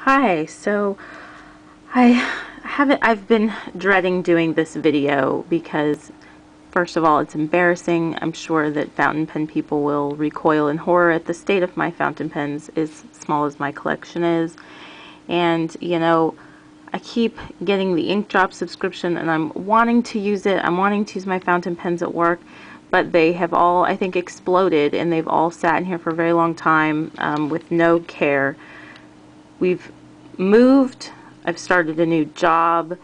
Hi, so I've been dreading doing this video because first of all, it's embarrassing. I'm sure that fountain pen people will recoil in horror at the state of my fountain pens, as small as my collection is. And, I keep getting the ink drop subscription and I'm wanting to use it. I'm wanting to use my fountain pens at work, but they have all, I think, exploded and they've all sat in here for a very long time with no care. We've moved, I've started a new job,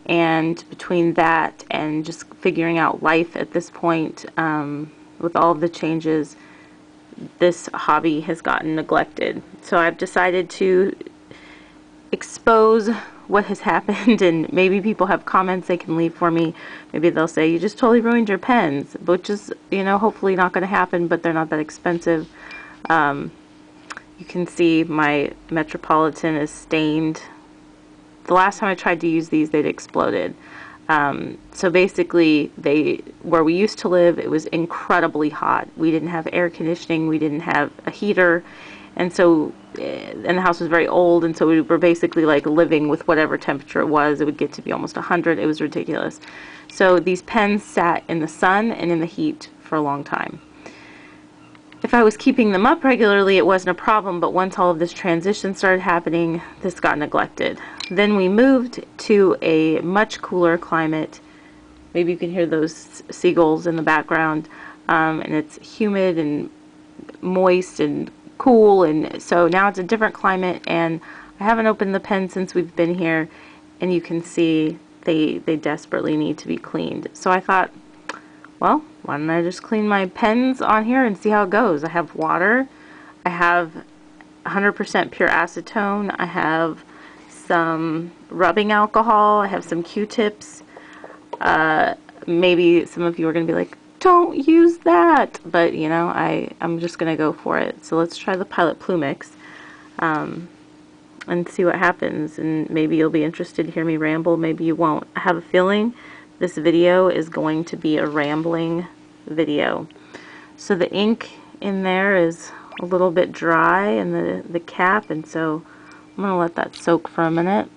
and between that and just figuring out life at this point, with all of the changes, this hobby has gotten neglected. So I've decided to expose what has happened, and maybe people have comments they can leave for me. Maybe they'll say, you just totally ruined your pens, which is, hopefully not going to happen, but they're not that expensive. You can see my Metropolitan is stained. The last time I tried to use these, they'd exploded. So basically, where we used to live, it was incredibly hot. We didn't have air conditioning, we didn't have a heater, and the house was very old, and so we were basically like living with whatever temperature it was. It would get to be almost 100. It was ridiculous. So these pens sat in the sun and in the heat for a long time. If I was keeping them up regularly, it wasn't a problem, but once all of this transition started happening, this got neglected. Then we moved to a much cooler climate. Maybe you can hear those seagulls in the background, and it's humid and moist and cool, and so now it's a different climate, and I haven't opened the pen since we've been here, and you can see they desperately need to be cleaned. So I thought, well, why don't I just clean my pens on here and see how it goes. I have water, I have 100% pure acetone, I have some rubbing alcohol, I have some Q-tips. Maybe some of you are going to be like, don't use that, but I'm just going to go for it. So let's try the Pilot Plumix and see what happens, and maybe you'll be interested to hear me ramble, maybe you won't. I have a feeling this video is going to be a rambling video. So the ink in there is a little bit dry in the cap, and so I'm going to let that soak for a minute.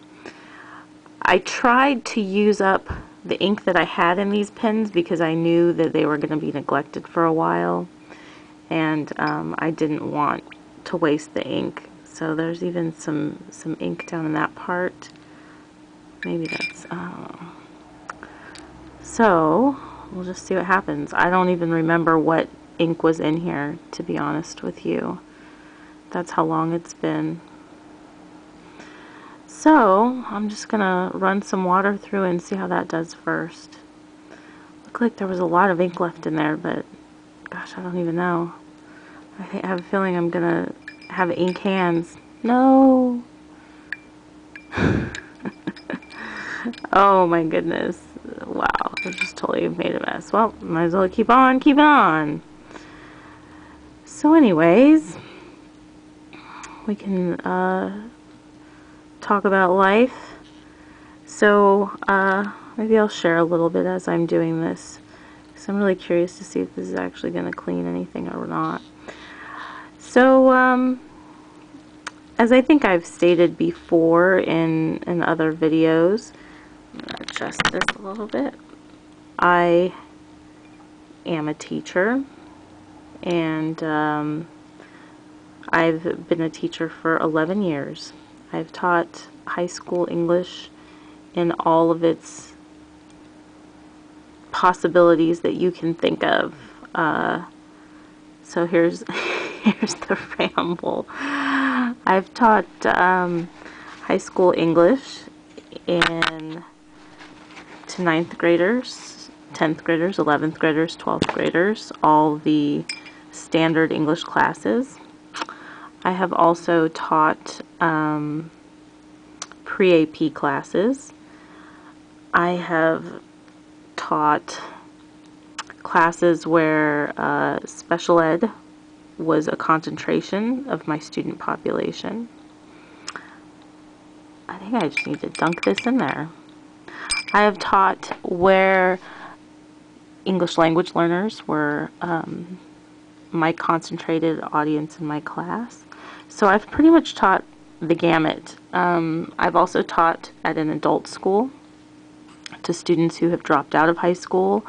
I tried to use up the ink that I had in these pens because I knew that they were going to be neglected for a while, and I didn't want to waste the ink. So there's even some ink down in that part. Maybe that's... So we'll just see what happens. I don't even remember what ink was in here, to be honest with you. That's how long it's been. So I'm just gonna run some water through and see how that does first. Looked like there was a lot of ink left in there, but gosh, I don't even know. I have a feeling I'm gonna have ink hands. No! Oh my goodness. Wow, I just totally made a mess. Well, might as well keep on keeping on. So anyways, we can talk about life. So maybe I'll share a little bit as I'm doing this, because I'm really curious to see if this is actually going to clean anything or not. So as I think I've stated before in other videos, I'm going to adjust this a little bit. I am a teacher, and I've been a teacher for 11 years. I've taught high school English in all of its possibilities that you can think of. So here's the ramble. I've taught high school English to 9th graders, 10th graders, 11th graders, 12th graders, all the standard English classes. I have also taught pre-AP classes. I have taught classes where special ed was a concentration of my student population. I think I just need to dunk this in there. I have taught where English language learners were my concentrated audience in my class. So I've pretty much taught the gamut. I've also taught at an adult school to students who have dropped out of high school,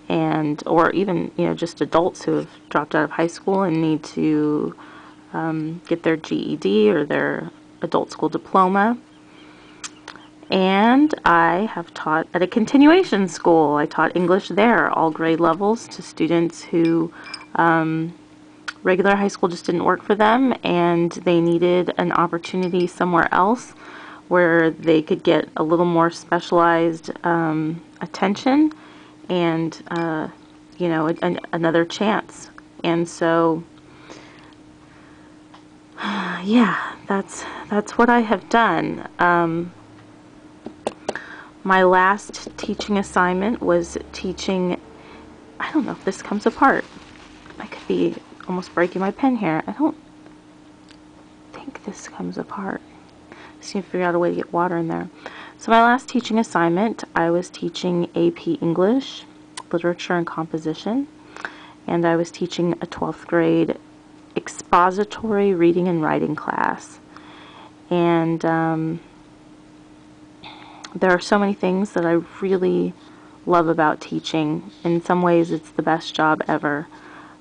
and or even just adults who have dropped out of high school and need to get their GED or their adult school diploma. And I have taught at a continuation school. I taught English there, all grade levels, to students who regular high school just didn't work for them, and they needed an opportunity somewhere else where they could get a little more specialized attention and another chance. And so yeah, that's what I have done. My last teaching assignment was teaching, I don't know if this comes apart. I could be almost breaking my pen here. I don't think this comes apart. Just need to figure out a way to get water in there. So my last teaching assignment, I was teaching AP English, Literature and Composition, and I was teaching a 12th grade expository reading and writing class. And there are so many things that I really love about teaching. In some ways, it's the best job ever.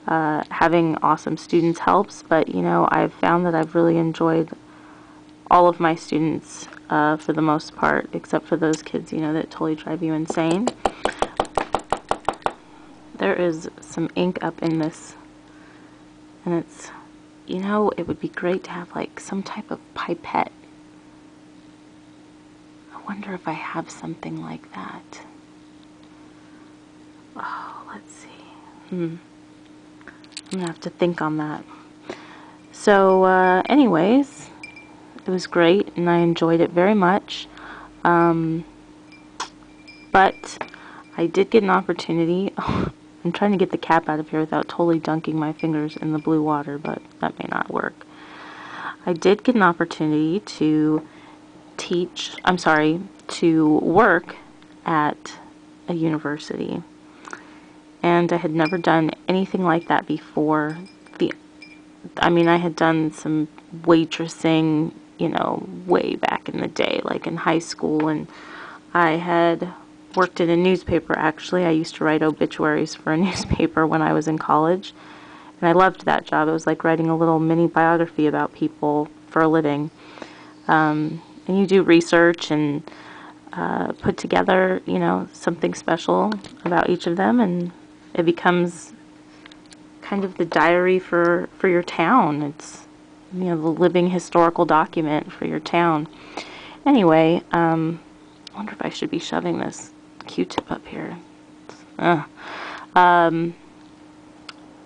Having awesome students helps, but I've found that I've really enjoyed all of my students for the most part, except for those kids, that totally drive you insane. There is some ink up in this, and it's, it would be great to have like some type of pipette. I wonder if I have something like that. Oh, let's see. I'm gonna have to think on that. So anyways, it was great and I enjoyed it very much, but I did get an opportunity. I'm trying to get the cap out of here without totally dunking my fingers in the blue water, but that may not work. I did get an opportunity to to work at a university, and I had never done anything like that before. I had done some waitressing, way back in the day, like in high school, and I had worked in a newspaper. Actually, I used to write obituaries for a newspaper when I was in college, and I loved that job. It was like writing a little mini biography about people for a living. And you do research and put together, something special about each of them, and it becomes kind of the diary for your town. It's the living historical document for your town. Anyway, I wonder if I should be shoving this Q-tip up here.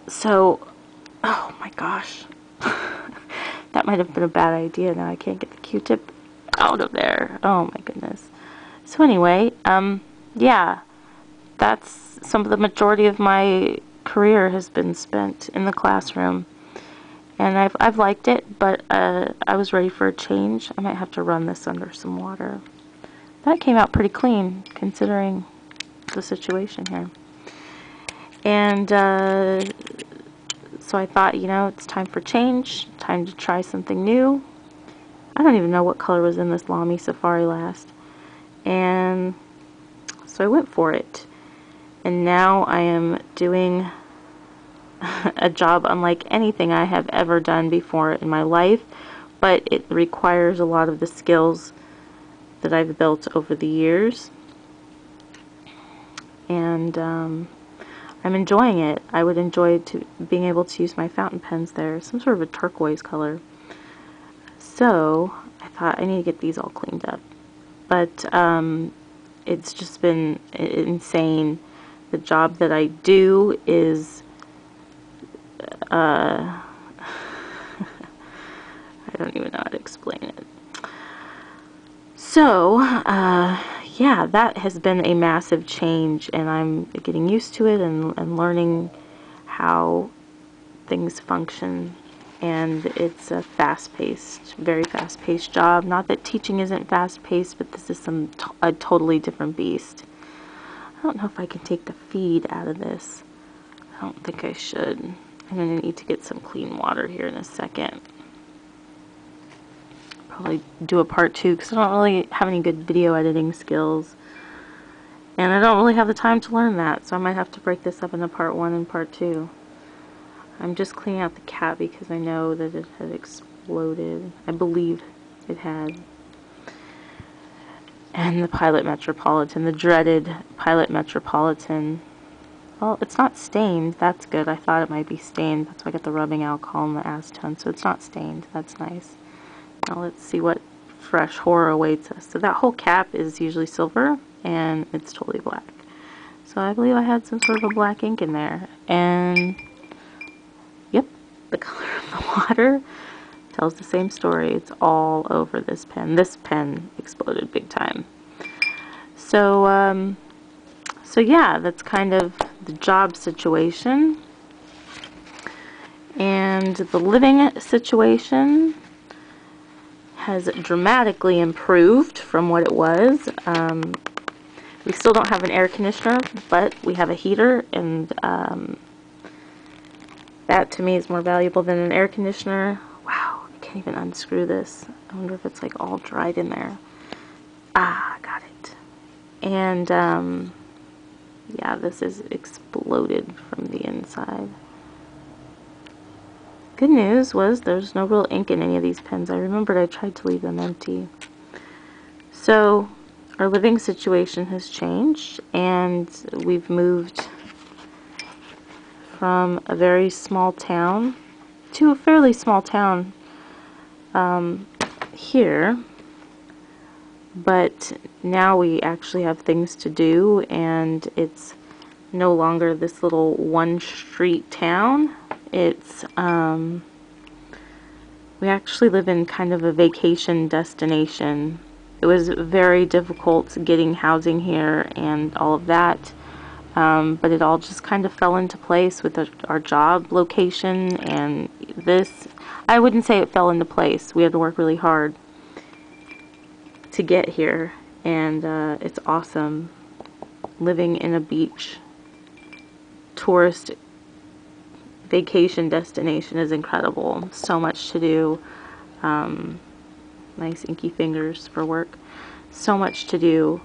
So, oh my gosh, that might have been a bad idea. Now I can't get the Q-tip out of there. Oh my goodness. So anyway, yeah, that's some of the majority of my career has been spent in the classroom, and I've liked it, but I was ready for a change. I might have to run this under some water. That came out pretty clean considering the situation here. And so I thought, it's time for change, time to try something new. I don't even know what color was in this Lamy Safari last. And so I went for it. And now I am doing a job unlike anything I have ever done before in my life, but it requires a lot of the skills that I've built over the years. And I'm enjoying it. I would enjoy being able to use my fountain pens there, some sort of a turquoise color. So I thought I need to get these all cleaned up. But it's just been insane. The job that I do is I don't even know how to explain it. So yeah, that has been a massive change, and I'm getting used to it and learning how things function. And it's a fast-paced, very fast-paced job. Not that teaching isn't fast-paced, but this is a totally different beast. I don't know if I can take the feed out of this. I don't think I should. I'm going to need to get some clean water here in a second. probably do a part 2 because I don't really have any good video editing skills. And I don't really have the time to learn that, so I might have to break this up into part 1 and part 2. I'm just cleaning out the cat because I know that it had exploded. I believe it had. And the Pilot Metropolitan, the dreaded Pilot Metropolitan. Well, it's not stained. That's good. I thought it might be stained. That's why I got the rubbing alcohol and the acetone. So it's not stained. That's nice. Now let's see what fresh horror awaits us. So that whole cap is usually silver, and it's totally black. So I believe I had some sort of a black ink in there. And, yep, the color of the water tells the same story. It's all over this pen. This pen exploded big time. So, so yeah, that's kind of the job situation. And the living situation has dramatically improved from what it was. We still don't have an air conditioner, but we have a heater, and that to me is more valuable than an air conditioner. Wow, I can't even unscrew this. I wonder if it's like all dried in there. Ah, got it. And yeah, this is exploded from the inside. Good news was there's no real ink in any of these pens. I remembered I tried to leave them empty. So our living situation has changed, and we've moved from a very small town to a fairly small town here. But now we actually have things to do, and it's no longer this little one-street town. It's, we actually live in kind of a vacation destination. It was very difficult getting housing here and all of that, but it all just kind of fell into place with our job location, and this, I wouldn't say it fell into place. We had to work really hard to get here, and it's awesome. Living in a beach tourist vacation destination is incredible. So much to do. Nice inky fingers for work. So much to do.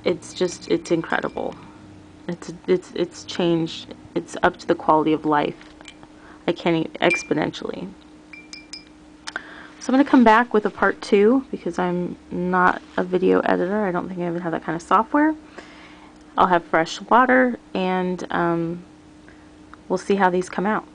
It's just, it's incredible. It's changed. It's up to the quality of life. I can't exponentially. So I'm going to come back with a part 2 because I'm not a video editor. I don't think I even have that kind of software. I'll have fresh water, and we'll see how these come out.